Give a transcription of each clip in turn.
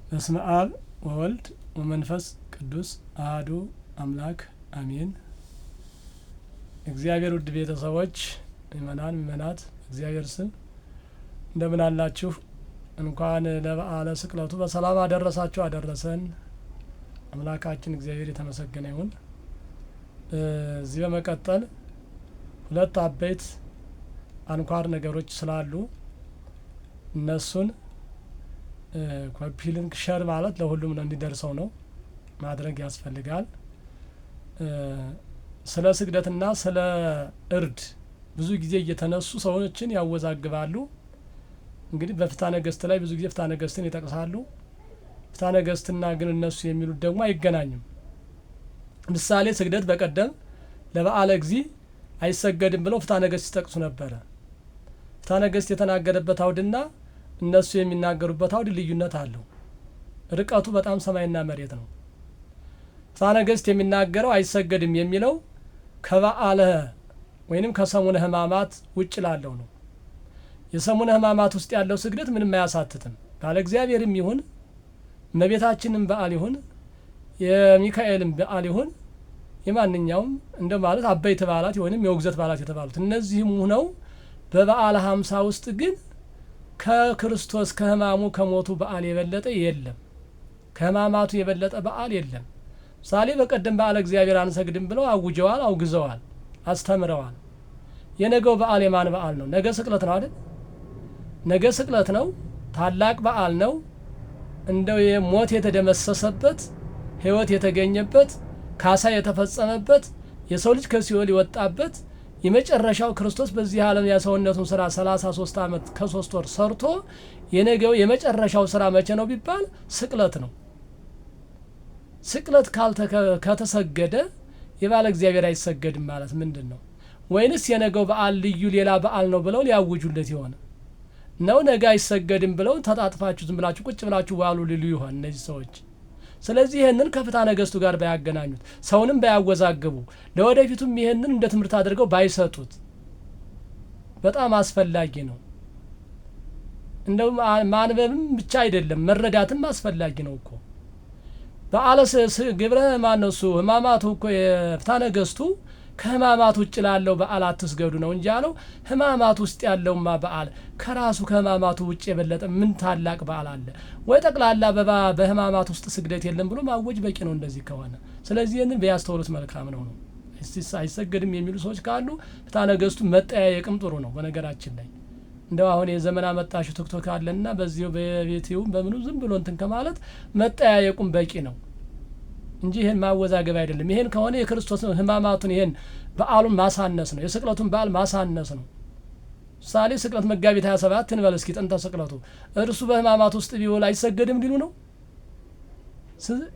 በስመ አብ ወወልድ ወመንፈስ ቅዱስ አሐዱ አምላክ አሜን። እግዚአብሔር ውድ ቤተሰቦች ምእመናን ምእመናት እግዚአብሔር ስም እንደምን አላችሁ? እንኳን ለበዓለ ስቅለቱ በሰላም አደረሳችሁ አደረሰን። አምላካችን እግዚአብሔር የተመሰገነ ይሁን። እዚህ በመቀጠል ሁለት አበይት አንኳር ነገሮች ስላሉ እነሱን ኮፒ ሊንክ ሸር ማለት ለሁሉም ነው እንዲደርሰው ነው ማድረግ ያስፈልጋል። ስለ ስግደትና ስለ እርድ ብዙ ጊዜ እየተነሱ ሰዎችን ያወዛግባሉ። እንግዲህ በፍትሐ ነገሥት ላይ ብዙ ጊዜ ፍትሐ ነገሥትን ይጠቅሳሉ። ፍትሐ ነገሥትና ግን እነሱ የሚሉት ደግሞ አይገናኙም። ምሳሌ ስግደት በቀደም ለበዓለ እግዚእ አይሰገድም ብለው ፍትሐ ነገሥት ሲጠቅሱ ነበረ። ፍትሐ ነገሥት የተናገረበት አውድና እነሱ የሚናገሩበት አውድ ልዩነት አለው። ርቀቱ በጣም ሰማይና መሬት ነው። ፍትሐ ነገሥት የሚናገረው አይሰገድም የሚለው ከበዓለ ወይንም ከሰሙነ ሕማማት ውጭ ላለው ነው። የሰሙነ ሕማማት ውስጥ ያለው ስግደት ምንም አያሳትትም። ባለ እግዚአብሔርም ይሁን እመቤታችንም በዓል ይሁን የሚካኤልም በዓል ይሁን የማንኛውም እንደ ማለት አበይት በዓላት ወይንም የውግዘት በዓላት የተባሉት እነዚህም ሆነው በበዓለ ሀምሳ ውስጥ ግን ከክርስቶስ ከሕማሙ ከሞቱ በዓል የበለጠ የለም። ከሕማማቱ የበለጠ በዓል የለም። ምሳሌ በቀደም በዓለ እግዚአብሔር አንሰግድም ብለው አውጀዋል፣ አውግዘዋል፣ አስተምረዋል። የነገው በዓል የማን በዓል ነው? ነገ ስቅለት ነው አይደል? ነገ ስቅለት ነው። ታላቅ በዓል ነው። እንደው የሞት የተደመሰሰበት ሕይወት የተገኘበት ካሳ የተፈጸመበት የሰው ልጅ ከሲኦል የወጣበት የመጨረሻው ክርስቶስ በዚህ ዓለም የሰውነቱን ስራ 33 ዓመት ከ3 ወር ሰርቶ የነገው የመጨረሻው ስራ መቼ ነው ቢባል ስቅለት ነው። ስቅለት ከተሰገደ የባለ እግዚአብሔር አይሰገድም ማለት ምንድን ነው? ወይንስ የነገው በዓል ልዩ ሌላ በዓል ነው ብለው ሊያውጁለት ይሆን ነው? ነገ አይሰገድም ብለው ተጣጥፋችሁ ዝም ብላችሁ ቁጭ ብላችሁ ዋሉ ሊሉ ይሆን እነዚህ ሰዎች? ስለዚህ ይህንን ከፍትሐ ነገሥቱ ጋር ባያገናኙት፣ ሰውንም ባያወዛግቡ፣ ለወደፊቱም ይህንን እንደ ትምህርት አድርገው ባይሰጡት በጣም አስፈላጊ ነው። እንደው ማንበብም ብቻ አይደለም መረዳትም አስፈላጊ ነው እኮ። በዓለ ግብረ ማን ነው እሱ ሕማማቱ እኮ የፍትሐ ነገሥቱ ከሕማማት ውጭ ላለው በዓል አትስገዱ ነው እንጂ ያለው ሕማማት ውስጥ ያለውማ በዓል ከራሱ ከሕማማቱ ውጭ የበለጠ ምን ታላቅ በዓል አለ? ወይ ጠቅላላ በሕማማት ውስጥ ስግደት የለም ብሎ ማወጅ በቂ ነው እንደዚህ ከሆነ። ስለዚህ ይህንን ቢያስተውሉት መልካም ነው። አይሰገድም የሚሉ ሰዎች ካሉ ፍትሐ ነገሥቱ መጠያየቅም ጥሩ ነው። በነገራችን ላይ እንደው አሁን የዘመን አመጣሹ ቲክቶክ አለና በዚሁ በቤቴው በምኑ ዝም ብሎ እንትን ከማለት መጠያየቁም በቂ ነው እንጂ ይሄን ማወዛገብ አይደለም። ይሄን ከሆነ የክርስቶስ ሕማማቱን ይሄን በዓሉን ማሳነስ ነው። የስቅለቱን በዓል ማሳነስ ነው። ምሳሌ ስቅለት መጋቢት 27 እንበል እስኪ ጥንተ ስቅለቱ እርሱ በሕማማት ውስጥ ቢውል አይሰገድም ሊሉ ነው።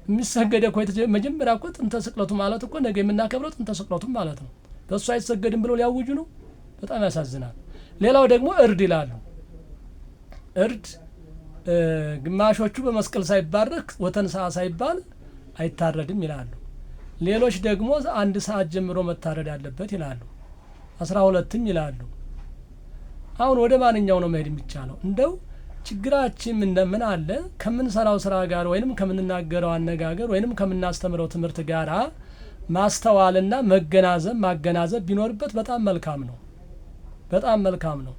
የሚሰገደ እኮ መጀመሪያ እኮ ጥንተ ስቅለቱ ማለት እኮ ነገ የምናከብረው ጥንተ ስቅለቱ ማለት ነው። በእሱ አይሰገድም ብለው ሊያውጁ ነው። በጣም ያሳዝናል። ሌላው ደግሞ እርድ ይላሉ። እርድ ግማሾቹ በመስቀል ሳይባረክ ወተንሥአ ሳይባል አይታረድም ይላሉ። ሌሎች ደግሞ 1 ሰዓት ጀምሮ መታረድ አለበት ይላሉ። 12ም ይላሉ። አሁን ወደ ማንኛው ነው መሄድ የሚቻለው? እንደው ችግራችን ምን አለ ከምንሰራው ስራ ጋር ወይንም ከምንናገረው አነጋገር ወይንም ከምናስተምረው ትምህርት ጋር ማስተዋልና ማገናዘብ ቢኖርበት በጣም መልካም ነው። በጣም መልካም ነው።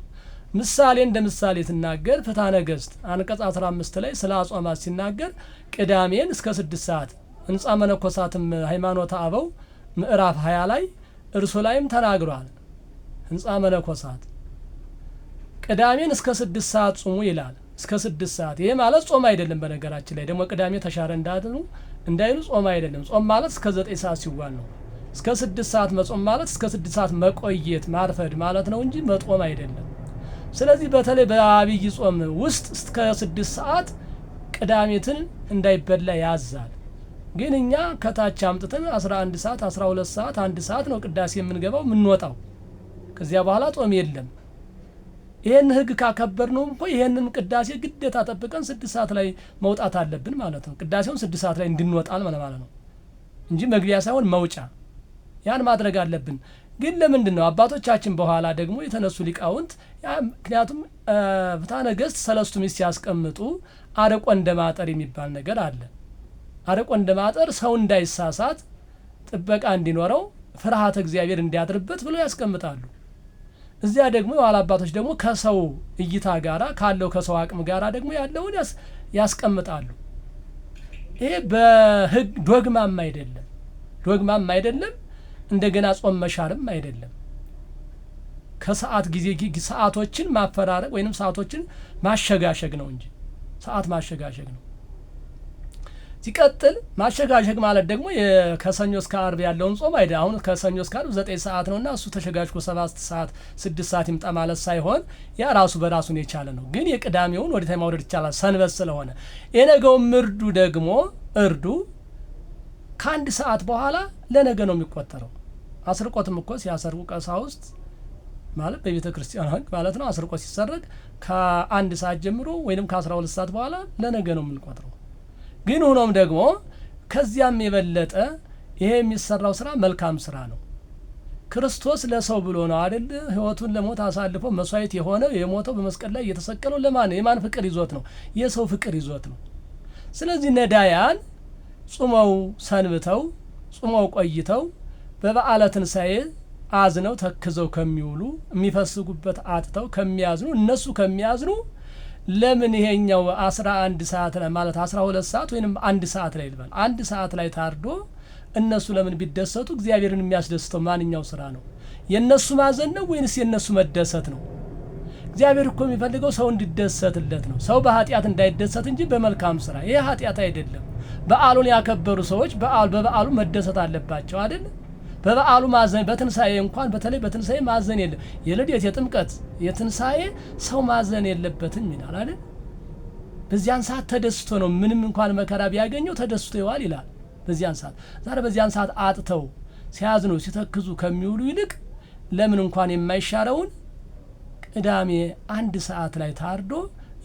ምሳሌ እንደ ምሳሌ ትናገር ፍትሐ ነገሥት አንቀጽ 15 ላይ ስለ አጽዋማት ሲናገር ቅዳሜን እስከ 6 ሰዓት ሕንጻ መነኮሳትም ሃይማኖተ አበው ምዕራፍ 20 ላይ እርሱ ላይም ተናግሯል። ሕንጻ መነኮሳት ቅዳሜን እስከ 6 ሰዓት ጾሙ ይላል። እስከ 6 ሰዓት ይሄ ማለት ጾም አይደለም። በነገራችን ላይ ደግሞ ቅዳሜ ተሻረ እንዳይሉ ጾም አይደለም። ጾም ማለት እስከ 9 ሰዓት ሲዋል ነው። እስከ 6 ሰዓት መጾም ማለት እስከ 6 ሰዓት መቆየት ማርፈድ ማለት ነው እንጂ መጦም አይደለም። ስለዚህ በተለይ በአብይ ጾም ውስጥ እስከ 6 ሰዓት ቅዳሜትን እንዳይበላ ያዛል። ግን እኛ ከታች አምጥተን 11 ሰዓት 12 ሰዓት 1 ሰዓት ነው ቅዳሴ የምንገባው የምንወጣው። ከዚያ በኋላ ጾም የለም። ይሄን ሕግ ካከበር ነው እንኳ ይሄንን ቅዳሴ ግዴታ ጠብቀን 6 ሰዓት ላይ መውጣት አለብን ማለት ነው። ቅዳሴውን 6 ሰዓት ላይ እንድንወጣል ማለት ነው እንጂ መግቢያ ሳይሆን መውጫ ያን ማድረግ አለብን። ግን ለምንድን ነው አባቶቻችን በኋላ ደግሞ የተነሱ ሊቃውንት ምክንያቱም ፍትሐ ነገሥት ሰለስቱ ምዕት ሲያስቀምጡ አርቆ እንደማጠር የሚባል ነገር አለ። አርቆ እንደማጠር ሰው እንዳይሳሳት ጥበቃ እንዲኖረው ፍርሃተ እግዚአብሔር እንዲያድርበት ብለው ያስቀምጣሉ። እዚያ ደግሞ የኋላ አባቶች ደግሞ ከሰው እይታ ጋራ ካለው ከሰው አቅም ጋራ ደግሞ ያለውን ያስቀምጣሉ። ይሄ በህግ ዶግማም አይደለም እንደገና ጾም መሻርም አይደለም። ከሰዓት ጊዜ ሰዓቶችን ማፈራረቅ ወይንም ሰዓቶችን ማሸጋሸግ ነው እንጂ ሰዓት ማሸጋሸግ ነው። ሲቀጥል ማሸጋሸግ ማለት ደግሞ ከሰኞ እስከ ዓርብ ያለውን ጾም አይደል። አሁን ከሰኞ እስከ ዓርብ 9 ሰዓት ነውና እሱ ተሸጋሽጎ 7 ሰዓት 6 ሰዓት ይምጣ ማለት ሳይሆን ያ ራሱ በራሱን የቻለ ነው። ግን የቅዳሜውን ወደ ታይ ማውረድ ይቻላል ሰንበት ስለሆነ። የነገውም እርዱ ከአንድ ሰዓት በኋላ ለነገ ነው የሚቆጠረው። አስርቆትም እኮ ሲያሰርቁ ቀሳውስት ማለት በቤተ ክርስቲያን ሕግ ማለት ነው። አስርቆት ሲሰረቅ ከአንድ ሰዓት ጀምሮ ወይንም ከ12 ሰዓት በኋላ ለነገ ነው የምንቆጥረው። ግን ሆኖም ደግሞ ከዚያም የበለጠ ይሄ የሚሰራው ስራ መልካም ስራ ነው። ክርስቶስ ለሰው ብሎ ነው አይደል ሕይወቱን ለሞት አሳልፎ መስዋዕት የሆነው የሞተው በመስቀል ላይ የተሰቀለው ለማን ነው? የማን ፍቅር ይዞት ነው? የሰው ፍቅር ይዞት ነው። ስለዚህ ነዳያን ጾመው ሰንብተው ጾመው ቆይተው በበዓለ ትንሣኤ አዝነው ተክዘው ከሚውሉ የሚፈስጉበት አጥተው ከሚያዝኑ እነሱ ከሚያዝኑ ለምን ይሄኛው 11 ሰዓት ላይ ማለት 12 ሰዓት ወይንም 1 ሰዓት ላይ ልበል 1 ሰዓት ላይ ታርዶ እነሱ ለምን ቢደሰቱ እግዚአብሔርን የሚያስደስተው ማንኛው ስራ ነው? የነሱ ማዘን ነው ወይንስ የነሱ መደሰት ነው? እግዚአብሔር እኮ የሚፈልገው ሰው እንዲደሰትለት ነው። ሰው በኃጢአት እንዳይደሰት እንጂ በመልካም ስራ። ይሄ ኃጢአት አይደለም። በዓሉን ያከበሩ ሰዎች በበዓሉ መደሰት አለባቸው አይደል? በበዓሉ ማዘን በትንሣኤ እንኳን በተለይ በትንሣኤ ማዘን የለም። የልደት የጥምቀት የትንሣኤ ሰው ማዘን የለበትም ይላል አይደል? በዚያን ሰዓት ተደስቶ ነው ምንም እንኳን መከራ ቢያገኘው ተደስቶ ይዋል ይላል። በዚያን ሰዓት ዛሬ በዚያን ሰዓት አጥተው ሲያዝኑ ሲተክዙ ከሚውሉ ይልቅ ለምን እንኳን የማይሻረውን ቅዳሜ 1 ሰዓት ላይ ታርዶ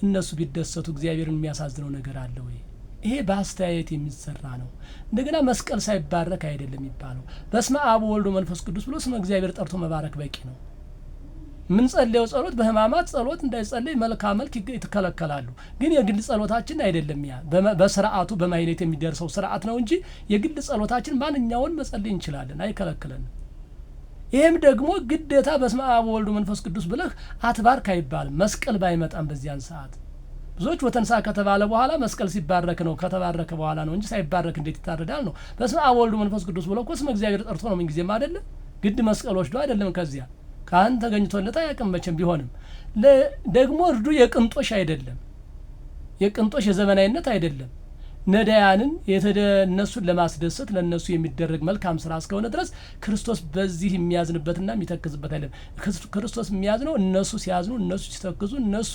እነሱ ቢደሰቱ እግዚአብሔርን የሚያሳዝነው ነገር አለ ወይ? ይሄ በአስተያየት የሚሰራ ነው። እንደገና መስቀል ሳይባረክ አይደለም የሚባለው። በስመ አብ ወልድ መንፈስ ቅዱስ ብሎ ስመ እግዚአብሔር ጠርቶ መባረክ በቂ ነው። ምን ጸልየው ጸሎት በህማማት ጸሎት እንዳይጸልይ መልክዓ መልክ ይተከለከላሉ። ግን የግል ጸሎታችን አይደለም። ያ በስርዓቱ በማይነት የሚደርሰው ስርዓት ነው እንጂ የግል ጸሎታችን ማንኛውን መጸለይ እንችላለን፣ አይከለክለንም። ይሄም ደግሞ ግዴታ በስመ አብ ወልድ መንፈስ ቅዱስ ብለህ አትባርክ አይባልም። መስቀል ባይመጣም በዚያን ሰዓት ብዙዎች ወተንሳ ከተባለ በኋላ መስቀል ሲባረክ ነው ከተባረከ በኋላ ነው እንጂ ሳይባረክ እንዴት ይታረዳል ነው። በስመ አብ ወልድ መንፈስ ቅዱስ ብሎ እኮ ስመ እግዚአብሔር ጠርቶ ነው ምን ጊዜም አይደለም ግድ መስቀል ወስዶ አይደለም ከዚያ ካህን ተገኝቶለት አያውቅም መቼም ቢሆንም ደግሞ እርዱ የቅንጦሽ አይደለም፣ የቅንጦሽ የዘመናዊነት አይደለም። ነዳያንን እነሱን ለማስደሰት ለነሱ የሚደረግ መልካም ስራ እስከሆነ ድረስ ክርስቶስ በዚህ የሚያዝንበትና የሚተክዝበት አይደለም። ክርስቶስ የሚያዝነው እነሱ ሲያዝኑ፣ እነሱ ሲተክዙ፣ እነሱ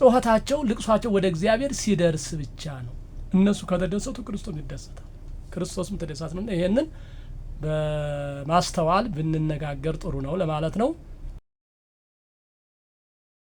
ጾታቸው ልቅሷቸው ወደ እግዚአብሔር ሲደርስ ብቻ ነው። እነሱ ከተደሰቱ ክርስቶስ ይደሰታል፣ ክርስቶስም ተደሳት ነው። ይሄንን በማስተዋል ብንነጋገር ጥሩ ነው ለማለት ነው።